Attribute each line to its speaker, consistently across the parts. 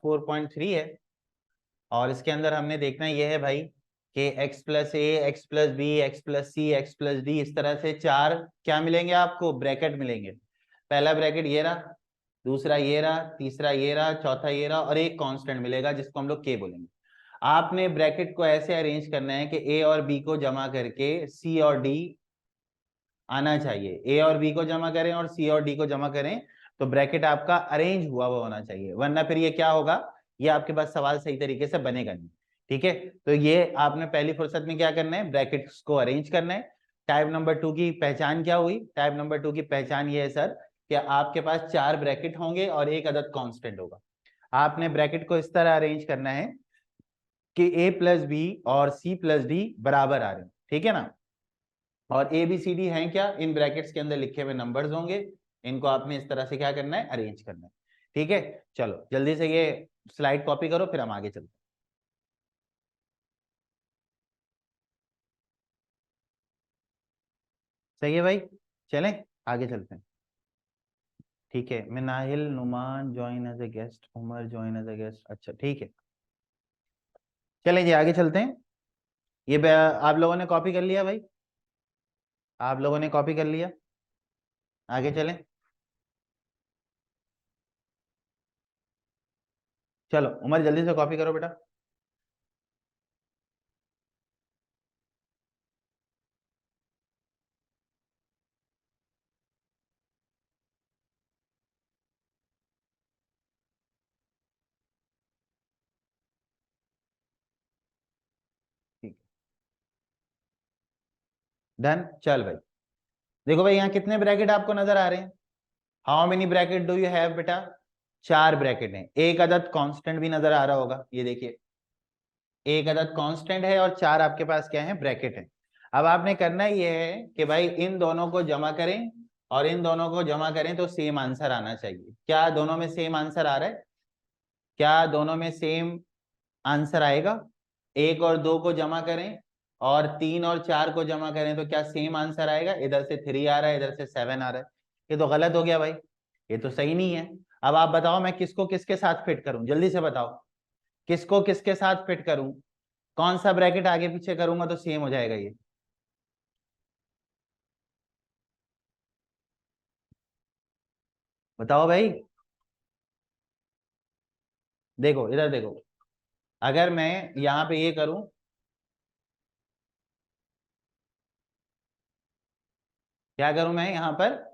Speaker 1: 4.3 है। और इसके अंदर हमने देखना ये है भाई कि x plus a, x plus b, x plus c, x plus d, इस तरह से 4 क्या मिलेंगे आपको, ब्रैकेट मिलेंगे। पहला ब्रैकेट ये रहा, दूसरा ये रहा, तीसरा ये रहा, चौथा ये रहा, और एक कांस्टेंट मिलेगा जिसको हम लोग के बोलेंगे। आपने ब्रैकेट को ऐसे अरेंज करना है कि ए और बी को जमा करके सी और डी आना चाहिए। ए और बी को जमा करें और सी और डी को जमा करें तो ब्रैकेट आपका अरेंज हुआ हुआ होना चाहिए, वरना फिर ये क्या होगा, ये आपके पास सवाल सही तरीके से बनेगा नहीं। ठीक है, तो ये आपने पहली फुर्सत में क्या करना है, ब्रैकेट्स को अरेंज करना है। टाइप नंबर 2 की पहचान क्या हुई, टाइप नंबर 2 की पहचान ये है सर कि आपके पास 4 ब्रैकेट होंगे और एक अदद कांस्टेंट होगा। आपने ब्रैकेट को इस तरह अरेंज करना है कि ए प्लस बी और सी प्लस डी बराबर आ रहे हैं, ठीक है ना। और ए बी सी डी है क्या, इन ब्रैकेट्स के अंदर लिखे हुए नंबर्स होंगे, इनको आपने इस तरह से क्या करना है, अरेंज करना है। ठीक है, चलो जल्दी से ये स्लाइड कॉपी करो, फिर हम आगे चलते हैं। सही है भाई, चलें आगे चलते हैं। ठीक है, Minahil Numan join as a guest, Umar join as a guest, अच्छा ठीक है। चलें जी आगे चलते हैं। ये आप लोगों ने कॉपी कर लिया भाई, आप लोगों ने कॉपी कर लिया, आगे चलें। चलो उमर जल्दी से कॉपी करो बेटा। ठीक, डन, चल भाई। देखो भाई यहाँ कितने ब्रैकेट आपको नजर आ रहे हैं, how many bracket do you have बेटा, 4 ब्रैकेट हैं। एक अदद कांस्टेंट भी नजर आ रहा होगा, ये देखिए एक अदद कांस्टेंट है और 4 आपके पास क्या है, ब्रैकेट है। अब आपने करना ये है कि भाई इन दोनों को जमा करें और इन दोनों को जमा करें तो सेम आंसर आना चाहिए। क्या दोनों में सेम आंसर आ रहा है, क्या दोनों में सेम आंसर आएगा। एक और दो को जमा करें और 3 और 4 को जमा करें तो क्या सेम आंसर आएगा, इधर से 3 आ रहा है, इधर से 7 आ रहा है। ये तो गलत हो गया भाई, ये तो सही नहीं है। अब आप बताओ मैं किसको किसके साथ फिट करूं, जल्दी से बताओ, किसको किसके साथ फिट करूं, कौन सा ब्रैकेट आगे पीछे करूंगा तो सेम हो जाएगा ये। बताओ भाई, देखो इधर देखो, अगर मैं यहाँ पे ये करूं, क्या करूं मैं यहाँ पर,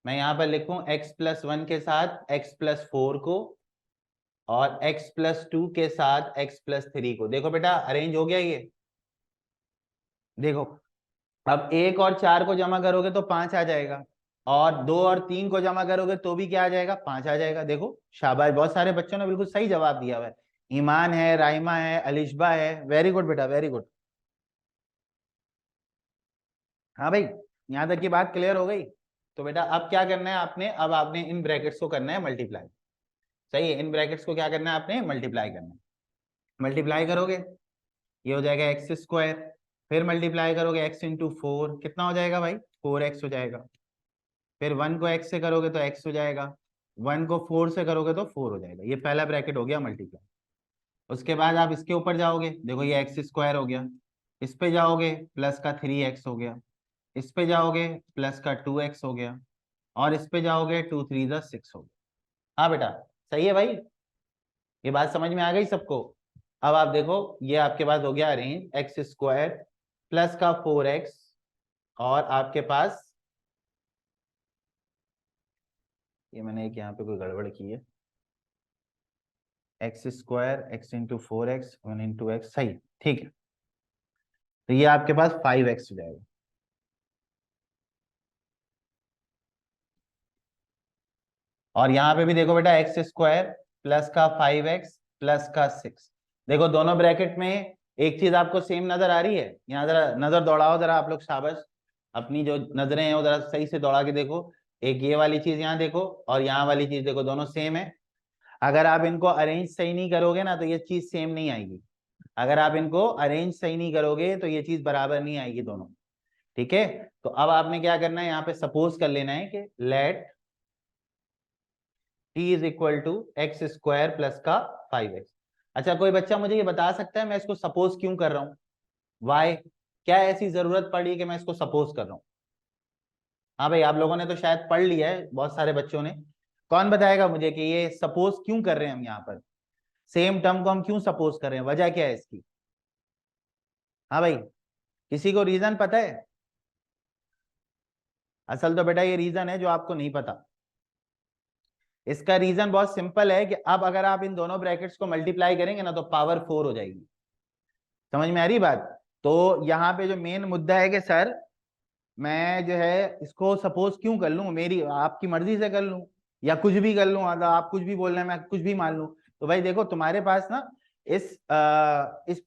Speaker 1: मैं यहाँ पर लिखूं x+1 के साथ x+4 को और x+2 के साथ x+3 को। देखो बेटा अरेंज हो गया ये, देखो अब 1 और 4 को जमा करोगे तो 5 आ जाएगा, और 2 और 3 को जमा करोगे तो भी क्या आ जाएगा, 5 आ जाएगा। देखो शाबाश, बहुत सारे बच्चों ने बिल्कुल सही जवाब दिया हुआ है। ईमान है, राइमा है, अलिशबा है, वेरी गुड बेटा, वेरी गुड। हाँ भाई, यहाँ तक की बात क्लियर हो गई। तो बेटा अब क्या करना है आपने, अब आपने इन ब्रैकेट्स को करना है मल्टीप्लाई। सही है, इन ब्रैकेट्स को क्या करना है आपने, मल्टीप्लाई करना है। मल्टीप्लाई करोगे ये हो जाएगा x², फिर मल्टीप्लाई करोगे x×4, कितना हो जाएगा भाई, 4x हो जाएगा। फिर 1 को x से करोगे तो x हो जाएगा, 1 को 4 से करोगे तो 4 हो जाएगा। ये पहला ब्रैकेट हो गया मल्टीप्लाई। उसके बाद आप इसके ऊपर जाओगे, देखो ये x² हो गया, इस पे जाओगे प्लस का 3x हो गया, इस पे जाओगे प्लस का 2x हो गया, और इस पे जाओगे 2×3 = 6 हो गया। हाँ बेटा, सही है भाई, ये बात समझ में आ गई सबको। अब आप देखो ये आपके पास हो गया अरेंज, x² प्लस का 4x, और आपके पास ये मैंने एक यहाँ पे कोई गड़बड़ की है, x² x×4x 1 × x, सही, ठीक है। तो ये आपके पास 5x हो जाएगा। और यहाँ पे भी देखो बेटा x² प्लस का 5x प्लस का 6, देखो दोनों ब्रैकेट में एक चीज आपको सेम नजर आ रही है। यहाँ जरा नजर दौड़ाओ जरा आप लोग, शाबाश, अपनी जो नजरें हैं वो जरा सही से दौड़ा के देखो। एक ये वाली चीज यहाँ देखो और यहाँ वाली चीज देखो, दोनों सेम है। अगर आप इनको अरेंज सही नहीं करोगे ना तो ये चीज सेम नहीं आएगी। अगर आप इनको अरेंज सही नहीं करोगे तो ये चीज बराबर नहीं आएगी दोनों। ठीक है, तो अब आपने क्या करना है, यहाँ पे सपोज कर लेना है कि let t is equal to x square plus का 5x। अच्छा, कोई बच्चा मुझे ये बता सकता है मैं इसको सपोज क्यों कर रहा हूँ? वाई, क्या ऐसी जरूरत पड़ी कि मैं इसको सपोज कर रहा हूँ? हाँ भाई, आप लोगों ने तो शायद पढ़ लिया है, बहुत सारे बच्चों ने। कौन बताएगा मुझे कि ये सपोज क्यों कर रहे हैं हम यहाँ पर? सेम टर्म को हम क्यों सपोज कर रहे हैं, वजह क्या है इसकी? हाँ भाई, किसी को रीजन पता है? असल तो बेटा ये रीजन है जो आपको नहीं पता। इसका रीजन बहुत सिंपल है कि अब अगर आप इन दोनों ब्रैकेट्स को मल्टीप्लाई करेंगे ना तो पावर 4 हो जाएगी। समझ में आ रही बात? तो यहाँ पे जो मेन मुद्दा है कि सर मैं जो है इसको सपोज क्यों कर लूं, मेरी आपकी मर्जी से कर लूं या कुछ भी कर लूं, मतलब आप कुछ भी बोल रहे हैं मैं कुछ भी मान लूं। तो भाई देखो तुम्हारे पास ना इस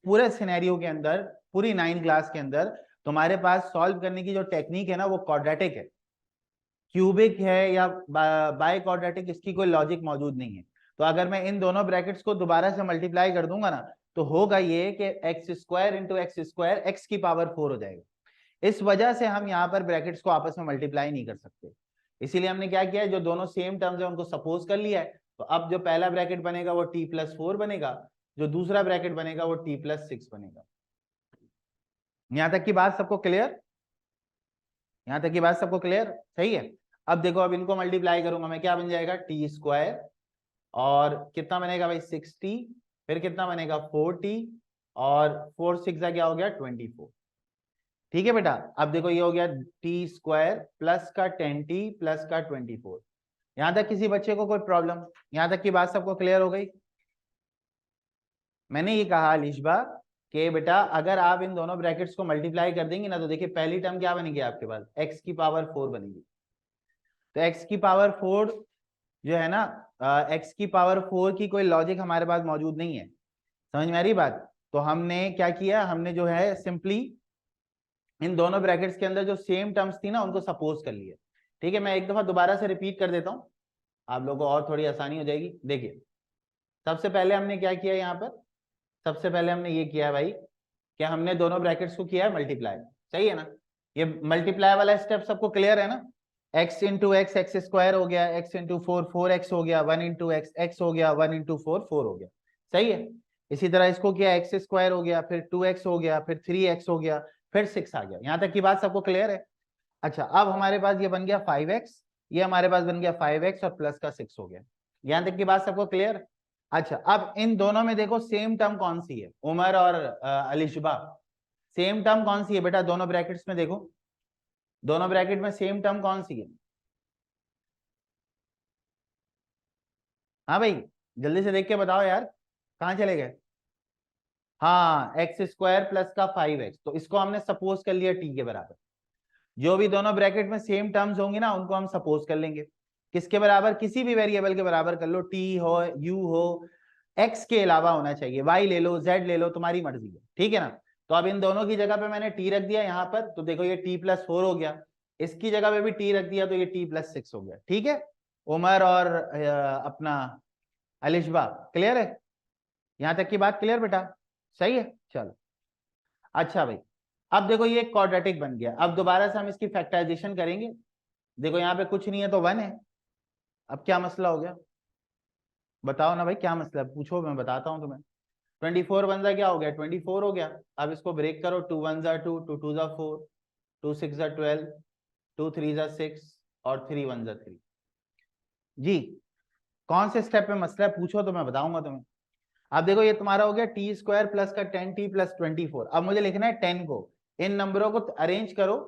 Speaker 1: पूरे सिनेरियो के अंदर, पूरी 9 क्लास के अंदर तुम्हारे पास सॉल्व करने की जो टेक्निक है ना वो क्वाड्रेटिक है, क्यूबिक है या बाय क्वाड्रेटिक, इसकी कोई लॉजिक मौजूद नहीं है। तो अगर मैं इन दोनों ब्रैकेट्स को दोबारा से मल्टीप्लाई कर दूंगा ना तो होगा ये कि x square into x square x की पावर 4 हो जाएगा। इस वजह से हम यहाँ पर ब्रैकेट्स को आपस में मल्टीप्लाई नहीं कर सकते। इसीलिए हमने क्या किया है, जो दोनों सेम टर्म्स है उनको सपोज कर लिया है। तो अब जो पहला ब्रैकेट बनेगा वो t+4 बनेगा, जो दूसरा ब्रैकेट बनेगा वो t+6 बनेगा। यहां तक की बात सबको क्लियर? यहां तक की बात सबको क्लियर? सही है। अब देखो, अब इनको मल्टीप्लाई करूंगा मैं, क्या बन जाएगा? t² और कितना बनेगा भाई? 60, फिर कितना बनेगा? 40, और 4 6 क्या हो गया? 24। ठीक है बेटा, अब देखो ये हो गया t² प्लस का 10t प्लस का 24। यहां तक किसी बच्चे को कोई प्रॉब्लम? यहां तक की बात सबको क्लियर हो गई? मैंने ये कहा लिशबा कि बेटा अगर आप इन दोनों ब्रैकेट्स को मल्टीप्लाई कर देंगे ना तो देखिए पहली टर्म क्या बनेगी आपके पास? x की पावर 4 बनेगी। तो x की पावर 4 जो है ना, x की पावर 4 की कोई लॉजिक हमारे पास मौजूद नहीं है। समझ में आ रही बात? तो हमने क्या किया, हमने जो है सिंपली इन दोनों ब्रैकेट्स के अंदर जो सेम टर्म्स थी ना उनको सपोज कर लिया। ठीक है, मैं एक दफा दोबारा से रिपीट कर देता हूं, आप लोगों को और थोड़ी आसानी हो जाएगी। देखिए, सबसे पहले हमने क्या किया यहाँ पर? सबसे पहले हमने ये किया है भाई कि हमने दोनों ब्रैकेट्स को किया है मल्टीप्लाई। सही है ना? ये मल्टीप्लाई वाला स्टेप सबको क्लियर है ना? x into x x square हो गया, x इंटू 4 4x हो गया, 1 इंटू एक्स एक्स हो गया, 1 इंटू 4 4 हो गया। सही है। इसी तरह इसको किया, एक्स स्क्वायर हो गया, फिर 2x हो गया, फिर 3x हो गया, फिर 6 आ गया। यहां तक की बात सबको क्लियर है? अच्छा, अब हमारे पास ये बन गया 5x, ये हमारे पास बन गया 5x और प्लस का 6 हो गया। यहां तक की बात सबको क्लियर? अच्छा, अब इन दोनों में देखो सेम टर्म कौन सी है, उमर और अलिशबा? सेम टर्म कौन सी है बेटा दोनों ब्रैकेट्स में? देखो दोनों ब्रैकेट में सेम टर्म कौन सी है? हाँ भाई, जल्दी से देख के बताओ यार, कहाँ चले गए? हाँ, x² प्लस का 5x, तो इसको हमने सपोज कर लिया t के बराबर। जो भी दोनों ब्रैकेट में सेम टर्म्स होंगी ना उनको हम सपोज कर लेंगे। किसके बराबर? किसी भी वेरिएबल के बराबर कर लो, t हो, u हो, x के अलावा होना चाहिए, y ले लो, z ले लो, तुम्हारी मर्जी है। ठीक है ना? तो अब इन दोनों की जगह पे मैंने t रख दिया यहाँ पर, तो देखो ये t+4 हो गया। इसकी जगह पे भी t रख दिया तो ये t+6 हो गया। ठीक है, उमर और अपना अलिशबा, क्लियर है? यहां तक की बात क्लियर बेटा? सही है, चलो। अच्छा भाई, अब देखो ये क्वाड्रेटिक बन गया। अब दोबारा से हम इसकी फैक्टराइजेशन करेंगे। देखो यहाँ पे कुछ नहीं है तो 1 है। अब क्या मसला हो गया? बताओ ना भाई, क्या मसला है? पूछो, मैं बताता हूँ तुम्हें। 24 वन जा क्या हो गया? 24 हो गया। अब इसको ब्रेक करो, 2 1 जा 2, 2 2 जा 4, 2 6 जा 12, 2 3 जा 6 और 3 1 जा 3। जी, कौन से स्टेप पे मसला है पूछो तो मैं बताऊंगा तुम्हें। अब देखो ये तुम्हारा हो गया t² प्लस का 10t प्लस 24। अब मुझे लिखना है 10 को, इन नंबरों को अरेंज करो,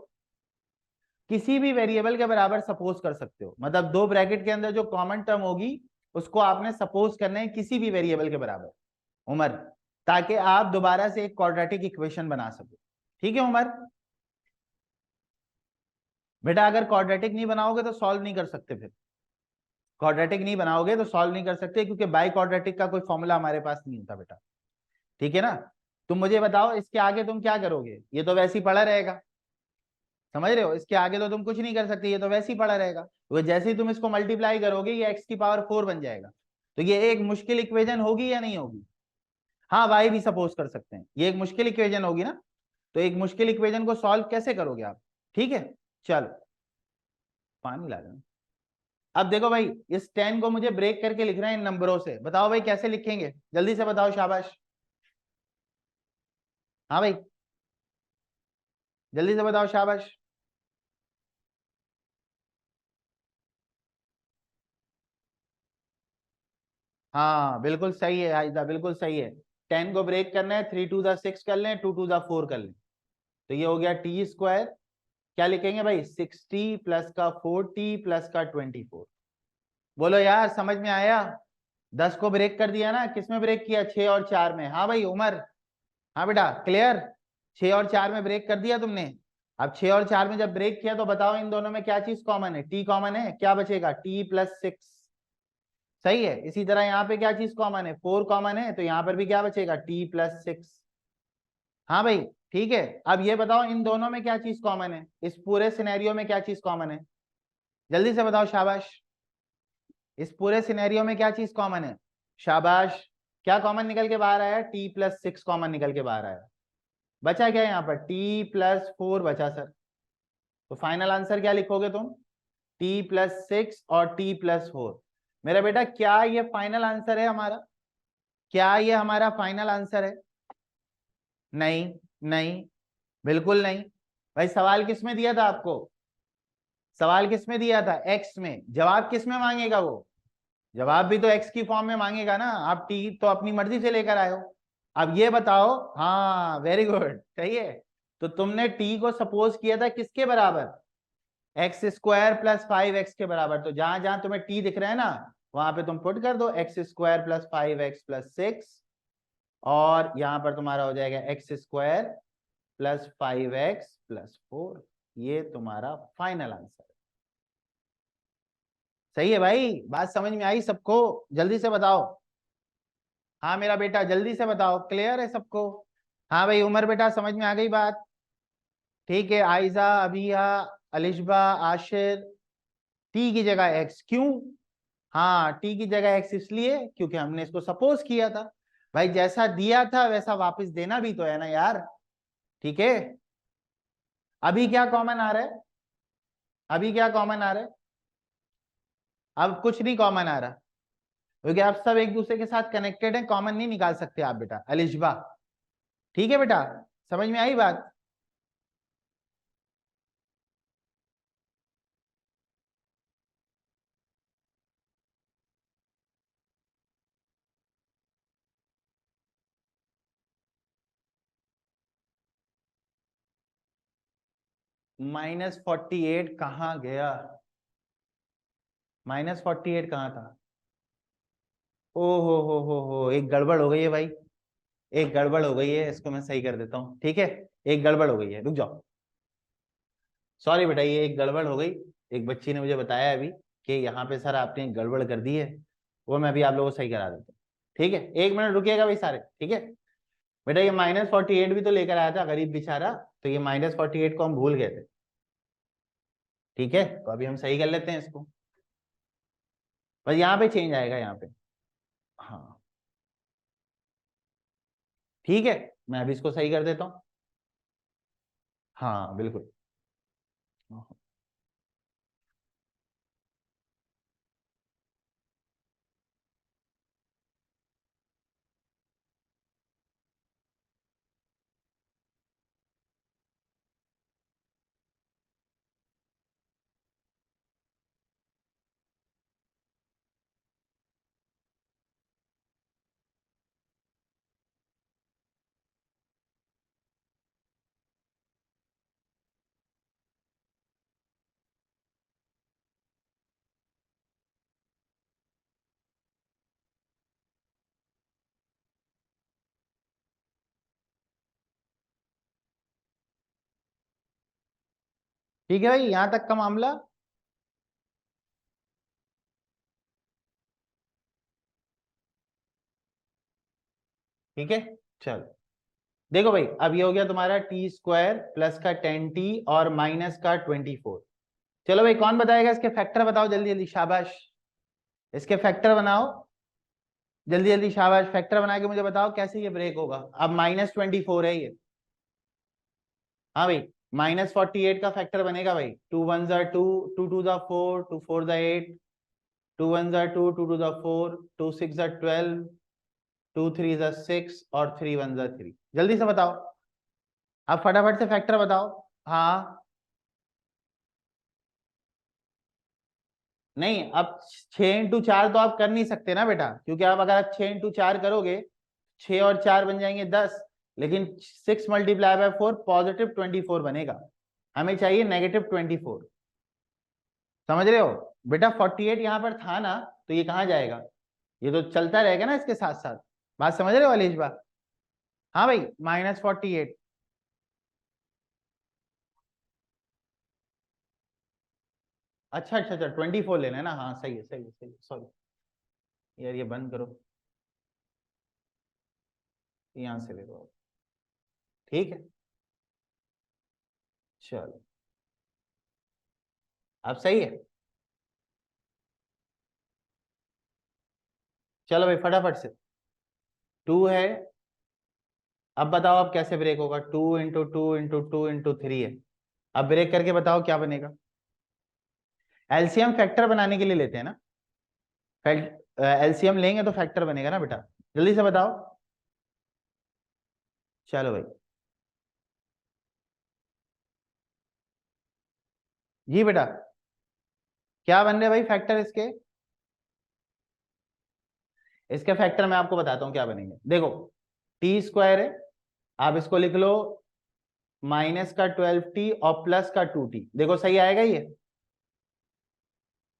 Speaker 1: किसी भी वेरिएबल के बराबर सपोज कर सकते हो। मतलब दो ब्रैकेट के अंदर जो कॉमन टर्म होगी उसको आपने सपोज करना है किसी भी वेरिएबल के बराबर, उमर, ताकि आप दोबारा से एक क्वाड्रेटिक इक्वेशन बना सको। ठीक है उमर? बेटा अगर क्वाड्रेटिक नहीं बनाओगे तो सॉल्व नहीं कर सकते, फिर क्वाड्रेटिक नहीं बनाओगे तो सॉल्व नहीं कर सकते, क्योंकि बाई क्वाड्रेटिक का कोई फॉर्मूला हमारे पास नहीं होता बेटा। ठीक है ना? तुम मुझे बताओ इसके आगे तुम क्या करोगे? ये तो वैसे ही पड़ा रहेगा, समझ रहे हो? इसके आगे तो तुम कुछ नहीं कर सकते, ये तो वैसे ही पड़ा रहेगा। तो जैसे ही तुम इसको मल्टीप्लाई करोगे ये x की पावर 4 बन जाएगा। तो ये एक मुश्किल इक्वेशन होगी या नहीं होगी? हाँ, y भी सपोज कर सकते हैं, ये एक मुश्किल इक्वेशन होगी ना। तो एक मुश्किल इक्वेशन को सॉल्व कैसे करोगे आप? ठीक है, चलो पानी ला देना। अब देखो भाई, इस 10 को मुझे ब्रेक करके लिखना है इन नंबरों से। बताओ भाई कैसे लिखेंगे, जल्दी से बताओ, शाबाश। हाँ भाई, जल्दी से बताओ, शाबाश। हाँ बिल्कुल सही है आयदा, बिल्कुल सही है। 10 को ब्रेक करना है, 3 टू द 6 कर लें, 2 टू द 4 कर लें, तो ये हो गया टी स्क्वायर। क्या लिखेंगे भाई, 60 प्लस का 40 प्लस का 24। बोलो यार, समझ में आया? 10 को ब्रेक कर दिया ना, किसमें ब्रेक किया, 6 और 4 में। हाँ भाई उमर, हाँ बेटा क्लियर, 6 और 4 में ब्रेक कर दिया तुमने। अब 6 और 4 में जब ब्रेक किया तो बताओ इन दोनों में क्या चीज कॉमन है, टी कॉमन है, क्या बचेगा, t+6। सही है। इसी तरह यहाँ पे क्या चीज कॉमन है, 4 कॉमन है, तो यहाँ पर भी क्या बचेगा, t+6। हाँ भाई ठीक है। अब ये बताओ इन दोनों में क्या चीज कॉमन है, इस पूरे सिनेरियो में क्या चीज कॉमन है, जल्दी से बताओ, शाबाश। इस पूरे सिनेरियो में क्या चीज कॉमन है, शाबाश। क्या कॉमन निकल के बाहर आया, t+6 कॉमन निकल के बाहर आया। बचा क्या यहाँ पर, t+4 बचा सर। तो फाइनल आंसर क्या लिखोगे तुम, t+6 और t+4। मेरा बेटा क्या ये फाइनल आंसर है हमारा, क्या ये हमारा फाइनल आंसर है? नहीं, नहीं, बिल्कुल नहीं। भाई सवाल किस में दिया था आपको, सवाल किस में दिया था, एक्स में। जवाब किस में मांगेगा वो, जवाब भी तो एक्स की फॉर्म में मांगेगा ना। आप टी तो अपनी मर्जी से लेकर आए हो। अब ये बताओ, हाँ वेरी गुड, सही है। तो तुमने टी को सपोज किया था किसके बराबर, x² + 5x के बराबर। तो जहां जहां तुम्हें टी दिख रहा है ना, वहां पे तुम पुट कर दो x² + 5x + 6, और यहां पर तुम्हारा हो जाएगा x² + 5x + 4। ये तुम्हारा फाइनल आंसर है। सही है भाई, बात समझ में आई सबको, जल्दी से बताओ। हाँ मेरा बेटा जल्दी से बताओ, क्लियर है सबको? हाँ भाई उमर बेटा, समझ में आ गई बात? ठीक है, आयजा, अबिया, अलिशबा, आशिर, टी की जगह एक्स क्यों? हाँ टी की जगह एक्स इसलिए क्योंकि हमने इसको सपोज किया था। भाई जैसा दिया था वैसा वापस देना भी तो है ना यार। ठीक है। अभी क्या कॉमन आ रहा है, अभी क्या कॉमन आ रहा है? अब कुछ नहीं कॉमन आ रहा, क्योंकि आप सब एक दूसरे के साथ कनेक्टेड हैं, कॉमन नहीं निकाल सकते आप बेटा, अलिशबा। ठीक है बेटा, समझ में आई बात? -48 कहाँ गया, -48 कहाँ था? ओ हो, एक गड़बड़ हो गई है भाई, एक गड़बड़ हो गई है, इसको मैं सही कर देता हूँ, ठीक है। एक गड़बड़ हो गई है, रुक जाओ। सॉरी बेटा, ये एक गड़बड़ हो गई। एक बच्ची ने मुझे बताया अभी कि यहाँ पे सर आपने एक गड़बड़ कर दी है, वो मैं अभी आप लोगों को सही करा देता हूँ। ठीक है, 1 मिनट रुकिएगा भाई सारे, ठीक है। बेटा ये -48 भी तो लेकर आया था गरीब बेचारा, तो ये -48 को हम भूल गए थे। ठीक है, तो अभी हम सही कर लेते हैं इसको, बस यहाँ पे चेंज आएगा यहाँ पे। हाँ ठीक है, मैं अभी इसको सही कर देता हूँ। हाँ बिल्कुल। ठीक है भाई, यहाँ तक का मामला। ठीक है, चलो देखो भाई, अब ये हो गया तुम्हारा t² प्लस का 10t और माइनस का 24। चलो भाई, कौन बताएगा इसके फैक्टर, बताओ जल्दी जल्दी, शाबाश। इसके फैक्टर बनाओ, जल्दी जल्दी, शाबाश। फैक्टर बना के मुझे बताओ कैसे ये ब्रेक होगा। अब -24 है ये। हाँ भाई, -48 का फैक्टर बनेगा भाई, 2 1 2, 2 2 4, 2 4 8, 2 1 जा 2, 2 2 जा 4, 2 6 जा 12, 2 3 जा 6 और 3 1 जा 3। जल्दी से बताओ, अब फटाफट से फैक्टर बताओ। हाँ, नहीं, अब 6 इंटू 4 तो आप कर नहीं सकते ना बेटा, क्योंकि आप अगर आप 6 इंटू 4 करोगे, 6 और 4 बन जाएंगे 10, लेकिन 6 × 4 +24 बनेगा। हमें चाहिए -24। समझ रहे हो बेटा? 48 यहाँ पर था ना, तो ये कहाँ जाएगा? ये तो चलता रहेगा ना इसके साथ साथ। बात समझ रहे हो अलीश बा? हाँ भाई, -48। अच्छा अच्छा अच्छा, 24 लेना है ना? हाँ सही है, सही है, सही है, सॉरी यार, ये बंद करो, यहाँ से ले लो। ठीक है, चलो, अब सही है। चलो भाई फटाफट से, 2 है। अब बताओ अब कैसे ब्रेक होगा? 2 × 2 × 2 × 3 है। अब ब्रेक करके बताओ क्या बनेगा? एलसीएम फैक्टर बनाने के लिए लेते हैं ना? एलसीएम लेंगे तो फैक्टर बनेगा ना बेटा? जल्दी से बताओ। चलो भाई, जी बेटा, क्या बन रहे भाई फैक्टर इसके? इसके फैक्टर मैं आपको बताता हूँ क्या बनेंगे, देखो। t² है, आप इसको लिख लो -का 12t और +का 2t। देखो सही आएगा ये?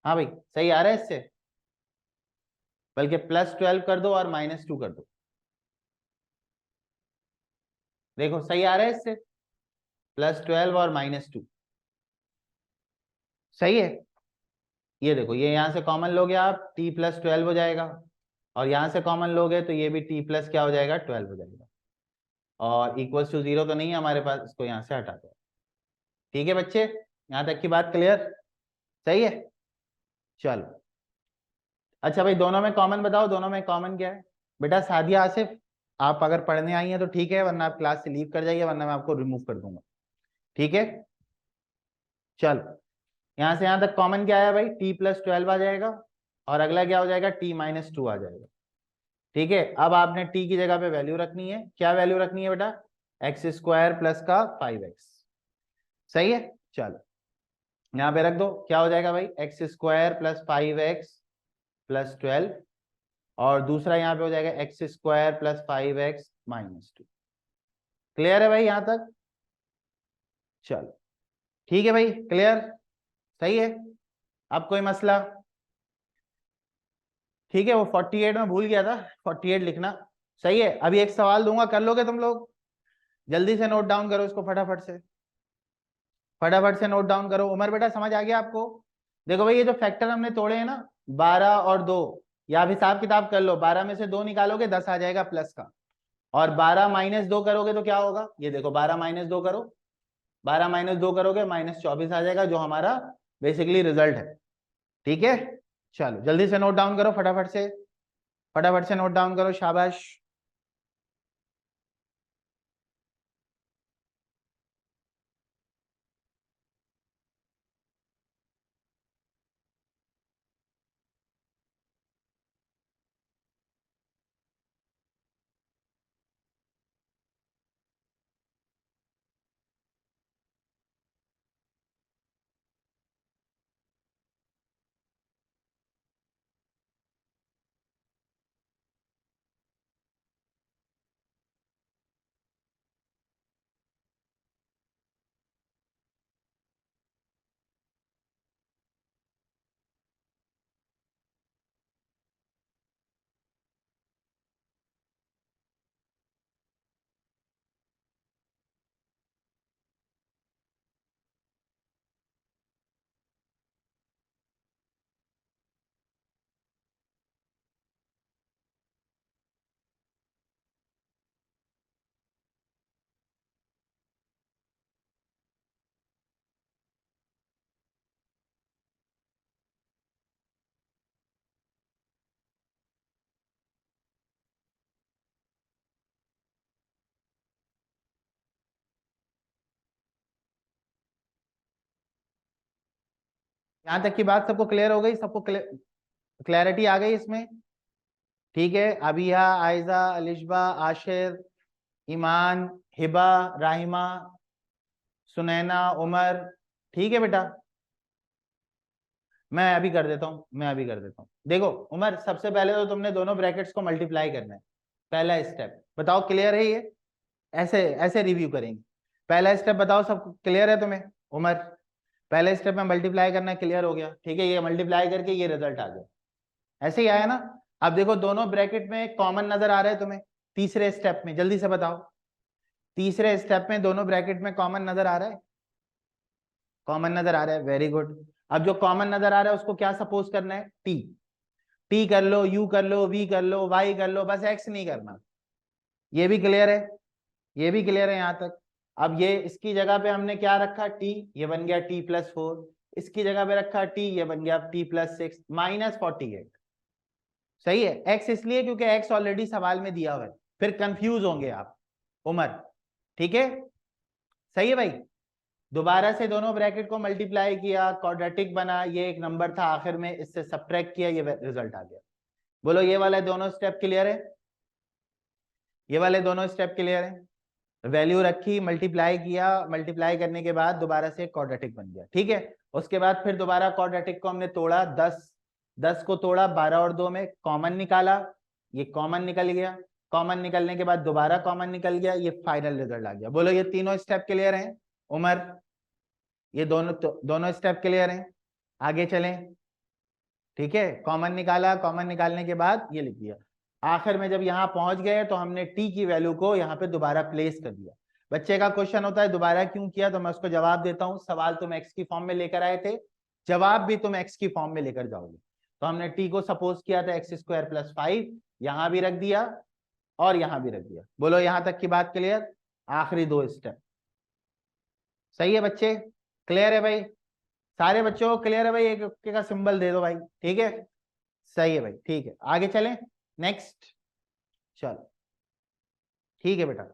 Speaker 1: हाँ भाई, सही आ रहा है इससे? बल्कि +12 कर दो और -2 कर दो। देखो सही आ रहा है इससे? +12 और -2। सही है? ये देखो, ये यहां से कॉमन लोगे आप, t +12 हो जाएगा। और यहां से कॉमन लोगे तो ये भी t प्लस क्या हो जाएगा? 12 हो जाएगा। और =0 तो नहीं है हमारे पास, इसको यहां से हटा दो। ठीक है बच्चे, यहां तक की बात क्लियर? सही है, चलो। अच्छा भाई, दोनों में कॉमन बताओ, दोनों में कॉमन क्या है? बेटा सादिया आसिफ, आप अगर पढ़ने आई हैं तो ठीक है, वरना आप क्लास से लीव कर जाइए, वरना मैं आपको रिमूव कर दूंगा। ठीक है, चलो। यहां से यहां तक कॉमन क्या आया भाई? t +12 आ जाएगा। और अगला क्या हो जाएगा? t - 2 आ जाएगा। ठीक है, अब आपने t की जगह पे वैल्यू रखनी है। क्या वैल्यू रखनी है बेटा? x² प्लस का 5x। सही है, चलो, यहाँ पे रख दो। क्या हो जाएगा भाई? x² plus 5x plus 12। और दूसरा यहाँ पे हो जाएगा x² प्लस 5x -2। क्लियर है भाई यहाँ तक? चलो, ठीक है भाई, क्लियर? सही है, अब कोई मसला? ठीक है, वो 48 में भूल गया था, 48 लिखना। सही है, अभी एक सवाल दूंगा, कर लोगे तुम लोग? जल्दी से नोट डाउन करो इसको, फटाफट से, फटाफट से नोट डाउन करो। उमर बेटा समझ आ गया आपको? देखो भाई, ये जो फैक्टर हमने तोड़े हैं ना, 12 और 2, या आप हिसाब किताब कर लो, 12 में से 2 निकालोगे 10 आ जाएगा प्लस का। और 12 - 2 करोगे तो क्या होगा? ये देखो, 12 - 2 करो, 12 - 2 करोगे -24 आ जाएगा, जो हमारा बेसिकली रिजल्ट है। ठीक है, चलो जल्दी से नोट डाउन करो, फटाफट से, फटाफट से नोट डाउन करो, शाबाश। यहाँ तक की बात सबको क्लियर हो गई? सबको क्लियर? क्लैरिटी आ गई इसमें? ठीक है, अबिया, आयजा, अलिशबा, आशिर, ईमान, हिबा, राहिमा, सुनैना, उमर। ठीक है बेटा, मैं अभी कर देता हूँ, मैं अभी कर देता हूँ। देखो उमर, सबसे पहले तो तुमने दोनों ब्रैकेट्स को मल्टीप्लाई करना है, पहला स्टेप। बताओ क्लियर है ये? ऐसे ऐसे रिव्यू करेंगे। पहला स्टेप बताओ, सब क्लियर है तुम्हें? उमर, पहले स्टेप में मल्टीप्लाई करना क्लियर हो गया, ठीक है? ये मल्टीप्लाई करके ये रिजल्ट आ गया, ऐसे ही आया ना? अब देखो दोनों ब्रैकेट में कॉमन नजर आ रहा है तुम्हें? तीसरे स्टेप में जल्दी से बताओ, तीसरे स्टेप में दोनों ब्रैकेट में कॉमन नजर आ रहा है? कॉमन नजर आ रहा है, वेरी गुड। अब जो कॉमन नजर आ रहा है उसको क्या सपोज करना है? टी। टी कर लो, यू कर लो, वी कर लो, वाई कर लो, बस एक्स नहीं करना। ये भी क्लियर है? ये भी क्लियर है यहाँ तक? अब ये इसकी जगह पे हमने क्या रखा? टी, ये बन गया t+4। इसकी जगह पे रखा टी, ये बन गया t+6 -48। सही है? एक्स इसलिए क्योंकि एक्स ऑलरेडी सवाल में दिया हुआ है, फिर कंफ्यूज होंगे आप उमर। ठीक है, सही है भाई? दोबारा से दोनों ब्रैकेट को मल्टीप्लाई किया, क्वाड्रेटिक बना, ये एक नंबर था आखिर में, इससे सबट्रैक्ट किया, ये रिजल्ट आ गया। बोलो ये वाले दोनों स्टेप क्लियर है? ये वाले दोनों स्टेप क्लियर है? वैल्यू रखी, मल्टीप्लाई किया, मल्टीप्लाई करने के बाद दोबारा से क्वाड्रेटिक बन गया, ठीक है? उसके बाद फिर दोबारा क्वाड्रेटिक को हमने तोड़ा, 10 को तोड़ा, 12 और 2 में कॉमन निकाला, ये कॉमन निकल गया। कॉमन निकलने के बाद दोबारा कॉमन निकल गया, ये फाइनल रिजल्ट आ गया। बोलो ये तीनों स्टेप क्लियर हैं उमर? ये दोनों स्टेप क्लियर हैं? आगे चलें। ठीक है, कॉमन निकाला, कॉमन निकालने के बाद ये लिख दिया। आखिर में जब यहाँ पहुंच गए तो हमने टी की वैल्यू को यहाँ पे दोबारा प्लेस कर दिया। बच्चे का क्वेश्चन होता है दोबारा क्यों किया, तो मैं उसको जवाब देता हूँ। सवाल तुम एक्स की फॉर्म में लेकर आए थे, जवाब भी तुम एक्स की फॉर्म में लेकर जाओगे। तो हमने टी को सपोज किया था x² + 5, यहां भी रख दिया और यहां भी रख दिया। बोलो यहां तक की बात क्लियर? आखिरी 2 स्टेप सही है बच्चे? क्लियर है भाई? सारे बच्चों को क्लियर है भाई? एक ओके का सिंबल दे दो भाई, ठीक है? सही है भाई, ठीक है, आगे चलें नेक्स्ट। चलो ठीक है बेटा।